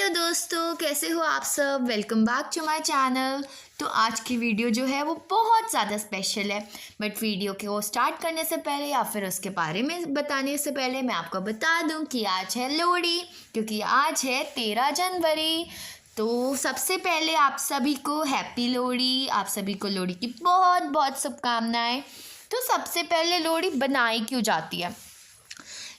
दोस्तों, कैसे हो आप सब। Welcome back to my channel. तो आज की वीडियो जो है वो बहुत ज़्यादा स्पेशल है। बट वीडियो को स्टार्ट करने से पहले या फिर उसके बारे में बताने से पहले मैं आपको बता दूं कि आज है लोहड़ी, क्योंकि आज है 13 जनवरी। तो सबसे पहले आप सभी को हैप्पी लोहड़ी। आप सभी को लोहड़ी की बहुत बहुत शुभकामनाएं। तो सबसे पहले लोहड़ी बनाई क्यों जाती है?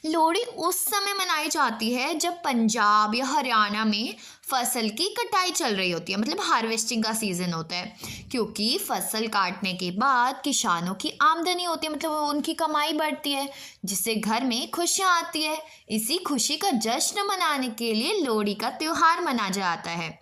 लोहड़ी उस समय मनाई जाती है जब पंजाब या हरियाणा में फसल की कटाई चल रही होती है, मतलब हार्वेस्टिंग का सीज़न होता है। क्योंकि फसल काटने के बाद किसानों की आमदनी होती है, मतलब उनकी कमाई बढ़ती है, जिससे घर में खुशियाँ आती है। इसी खुशी का जश्न मनाने के लिए लोहड़ी का त्यौहार मनाया जाता है।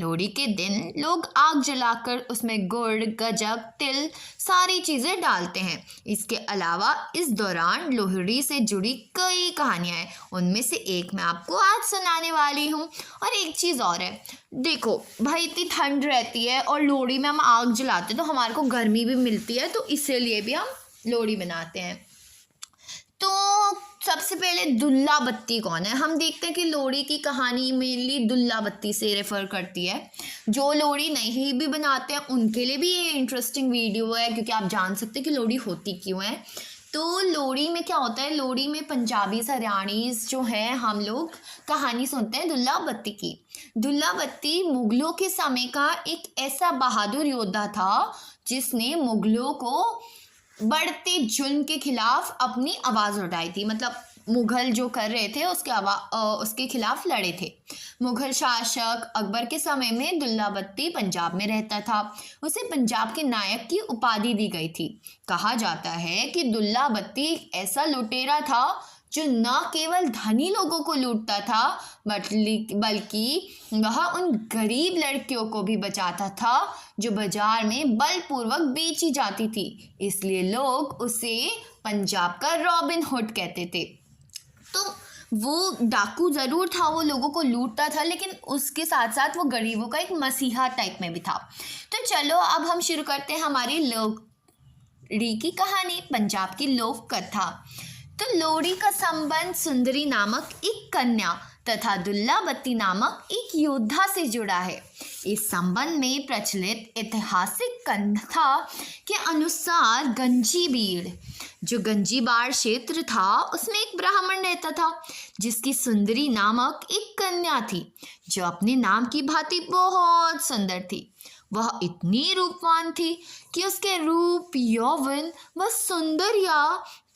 लोहड़ी के दिन लोग आग जलाकर उसमें गुड़, गज्जक, तिल सारी चीज़ें डालते हैं। इसके अलावा इस दौरान लोहड़ी से जुड़ी कई कहानियाँ हैं, उनमें से एक मैं आपको आज सुनाने वाली हूँ। और एक चीज़ और है, देखो भाई, इतनी ठंड रहती है और लोहड़ी में हम आग जलाते हैं तो हमारे को गर्मी भी मिलती है, तो इसीलिए भी हम लोहड़ी मनाते हैं। तो सबसे पहले दुल्ला बत्ती कौन है? हम देखते हैं कि लोहड़ी की कहानी मेनली दुल्ला बत्ती से रेफर करती है। जो लोहड़ी नहीं भी बनाते हैं उनके लिए भी ये इंटरेस्टिंग वीडियो है, क्योंकि आप जान सकते हैं कि लोहड़ी होती क्यों है। तो लोहड़ी में क्या होता है, लोहड़ी में पंजाबीज हरियाणीज जो हैं, हम लोग कहानी सुनते हैं दुल्ला बत्ती की। दुल्ला बत्ती मुगलों के समय का एक ऐसा बहादुर योद्धा था जिसने मुगलों को बढ़ते जुल्म के खिलाफ अपनी आवाज़ उठाई थी। मतलब मुग़ल जो कर रहे थे उसके खिलाफ लड़े थे। मुग़ल शासक अकबर के समय में दुल्ला बत्ती पंजाब में रहता था। उसे पंजाब के नायक की उपाधि दी गई थी। कहा जाता है कि दुल्ला बत्ती एक ऐसा लुटेरा था जो न केवल धनी लोगों को लूटता था, बल्कि वह उन गरीब लड़कियों को भी बचाता था जो बाजार में बलपूर्वक बेची जाती थी। इसलिए लोग उसे पंजाब का रॉबिन हुड कहते थे। तो वो डाकू ज़रूर था, वो लोगों को लूटता था, लेकिन उसके साथ साथ वो गरीबों का एक मसीहा टाइप में भी था। तो चलो अब हम शुरू करते हैं हमारी लोहड़ी की कहानी, पंजाब की लोक कथा। तो लोहड़ी का संबंध सुंदरी नामक एक कन्या तथा दुल्ला बत्ती नामक एक योद्धा से जुड़ा है। इस संबंध में प्रचलित ऐतिहासिक कथा के अनुसार गंजीबीड़, जो गंजीबाड़ क्षेत्र था, उसमें एक ब्राह्मण रहता था जिसकी सुंदरी नामक एक कन्या थी, जो अपने नाम की भांति बहुत सुंदर थी। वह इतनी रूपवान थी कि उसके रूप, यौवन व सौंदर्य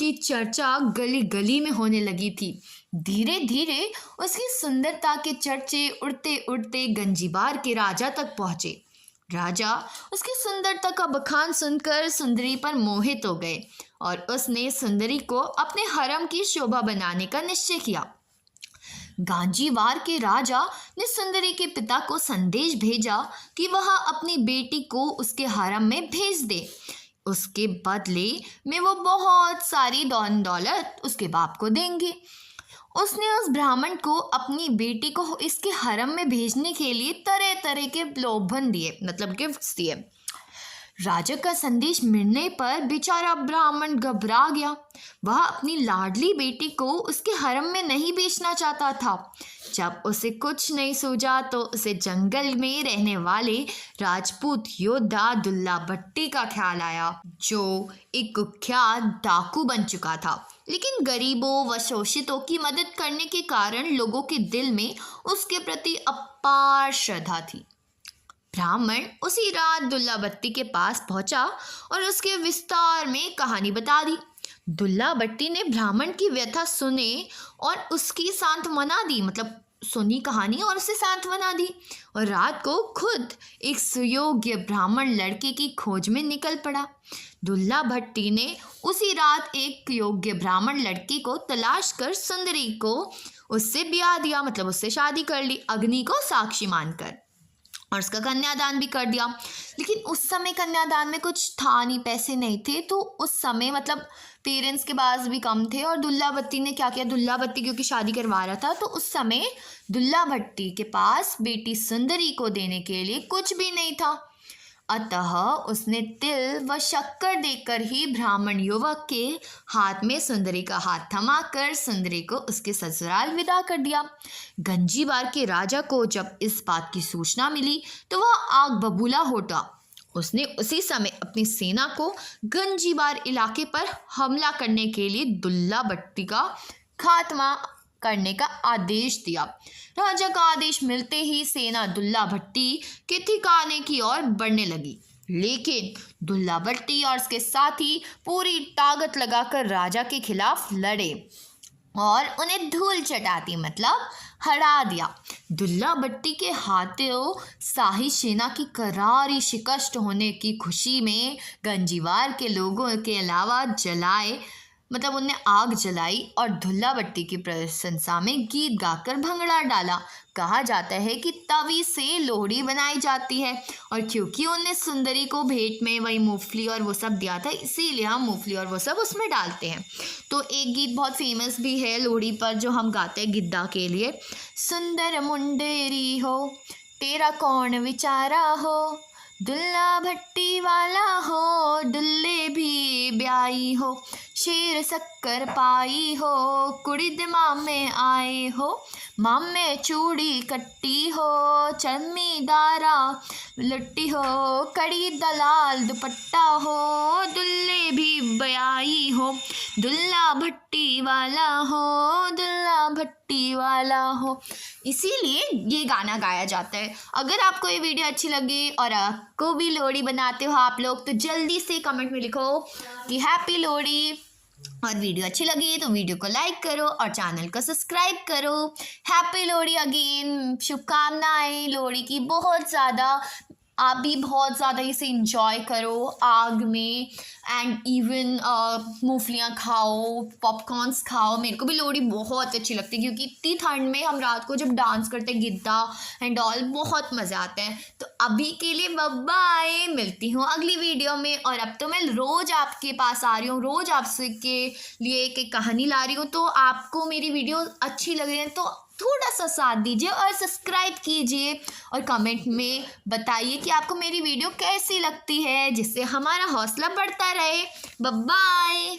की चर्चा गली गली में होने लगी थी। धीरे धीरे उसकी सुंदरता के चर्चे उड़ते उड़ते गंजीबार के राजा तक पहुँचे। राजा उसकी सुंदरता का बखान सुनकर सुंदरी पर मोहित हो गए और उसने सुंदरी को अपने हरम की शोभा बनाने का निश्चय किया। गांजीवार के राजा ने सुंदरी के पिता को संदेश भेजा कि वह अपनी बेटी को उसके हरम में भेज दे। उसके बदले में वो बहुत सारी धन दौलत उसके बाप को देंगे। उसने उस ब्राह्मण को अपनी बेटी को इसके हरम में भेजने के लिए तरह तरह के प्रलोभन दिए, मतलब गिफ्ट्स दिए। राजा का संदेश मिलने पर बेचारा ब्राह्मण घबरा गया। वह अपनी लाडली बेटी को उसके हरम में नहीं बेचना चाहता था। जब उसे कुछ नहीं सूझा तो उसे जंगल में रहने वाले राजपूत योद्धा दुल्ला भट्टी का ख्याल आया, जो एक कुख्यात डाकू बन चुका था, लेकिन गरीबों व शोषितों की मदद करने के कारण लोगों के दिल में उसके प्रति अपार श्रद्धा थी। ब्राह्मण उसी रात दुल्ला भट्टी के पास पहुंचा और उसके विस्तार में कहानी बता दी। दुल्ला भट्टी ने ब्राह्मण की व्यथा सुने और उसकी सांत्वना दी, मतलब सुनी कहानी और उसे सांत्वना दी, और रात को खुद एक सुयोग्य ब्राह्मण लड़के की खोज में निकल पड़ा। दुल्ला भट्टी ने उसी रात एक योग्य ब्राह्मण लड़की को तलाश कर सुंदरी को उससे ब्याह दिया, मतलब उससे शादी कर ली, अग्नि को साक्षी मानकर, और उसका कन्यादान भी कर दिया। लेकिन उस समय कन्यादान में कुछ था नहीं, पैसे नहीं थे, तो उस समय मतलब पेरेंट्स के पास भी कम थे। और दुल्ला भट्टी ने क्या किया, दुल्ला भट्टी क्योंकि शादी करवा रहा था, तो उस समय दुल्ला भट्टी के पास बेटी सुंदरी को देने के लिए कुछ भी नहीं था। अतः उसने तिल व शक्कर देकर ही ब्राह्मण युवक के हाथ में सुंदरी का हाथ थमाकर सुंदरी को उसके ससुराल विदा कर दिया। गंजीबार के राजा को जब इस बात की सूचना मिली तो वह आग बबूला हो उठा। उसने उसी समय अपनी सेना को गंजीबार इलाके पर हमला करने के लिए दुल्ला भट्टी का खात्मा करने का आदेश दिया। राजा का आदेश मिलते ही सेना दुल्ला भट्टी के ठिकाने की ओर बढ़ने लगी, लेकिन दुल्ला भट्टी और उसके साथी पूरी ताकत लगाकर राजा के खिलाफ लड़े और उन्हें धूल चटाती मतलब हरा दिया। दुल्ला भट्टी के हाथों शाही सेना की करारी शिकस्त होने की खुशी में गंजीबार के लोगों के अलावा जलाए मतलब उनने आग जलाई और दुल्ला भट्टी की प्रशंसा में गीत गाकर भंगड़ा डाला। कहा जाता है कि तवी से लोहड़ी बनाई जाती है और क्योंकि उनने सुंदरी को भेंट में वही मूंगफली और वो सब दिया था, इसीलिए हम मूंगफली और वो सब उसमें डालते हैं। तो एक गीत बहुत फेमस भी है लोहड़ी पर जो हम गाते हैं गिद्दा के लिए। सुंदर मुंडेरी हो तेरा कौन विचारा हो, दुल्ला भट्टी वाला हो दुल्ले भी ब्याई हो, शेर शक्कर पाई हो कुड़ी मामे आए हो, मामे चूड़ी कट्टी हो चम्मी दारा लट्टी हो, कड़ी दलाल दुपट्टा हो दुल्ले भी ब्याई हो, दुल्ला भट्टी वाला हो दुल्ला भट्टी वाला हो। इसीलिए ये गाना गाया जाता है। अगर आपको ये वीडियो अच्छी लगी और आपको भी लोहड़ी बनाते हो आप लोग तो जल्दी से कमेंट में लिखो कि हैप्पी लोहड़ी। और वीडियो अच्छी लगी तो वीडियो को लाइक करो और चैनल को सब्सक्राइब करो। हैप्पी लोहड़ी अगेन, शुभकामनाएं लोहड़ी की बहुत ज़्यादा। आप भी बहुत ज़्यादा इसे इंजॉय करो आग में एंड इवन मूंगफलियाँ खाओ, पॉपकॉर्न्स खाओ। मेरे को भी लोहड़ी बहुत अच्छी लगती है क्योंकि इतनी ठंड में हम रात को जब डांस करते हैं गिद्दा एंड ऑल बहुत मज़ा आता है। तो अभी के लिए बाय, मिलती हूँ अगली वीडियो में। और अब तो मैं रोज़ आपके पास आ रही हूँ, रोज़ आपसे के लिए एक कहानी ला रही हूँ। तो आपको मेरी वीडियो अच्छी लग रही है तो थोड़ा सा साथ दीजिए और सब्सक्राइब कीजिए और कमेंट में बताइए कि आपको मेरी वीडियो कैसी लगती है, जिससे हमारा हौसला बढ़ता रहे। बाय।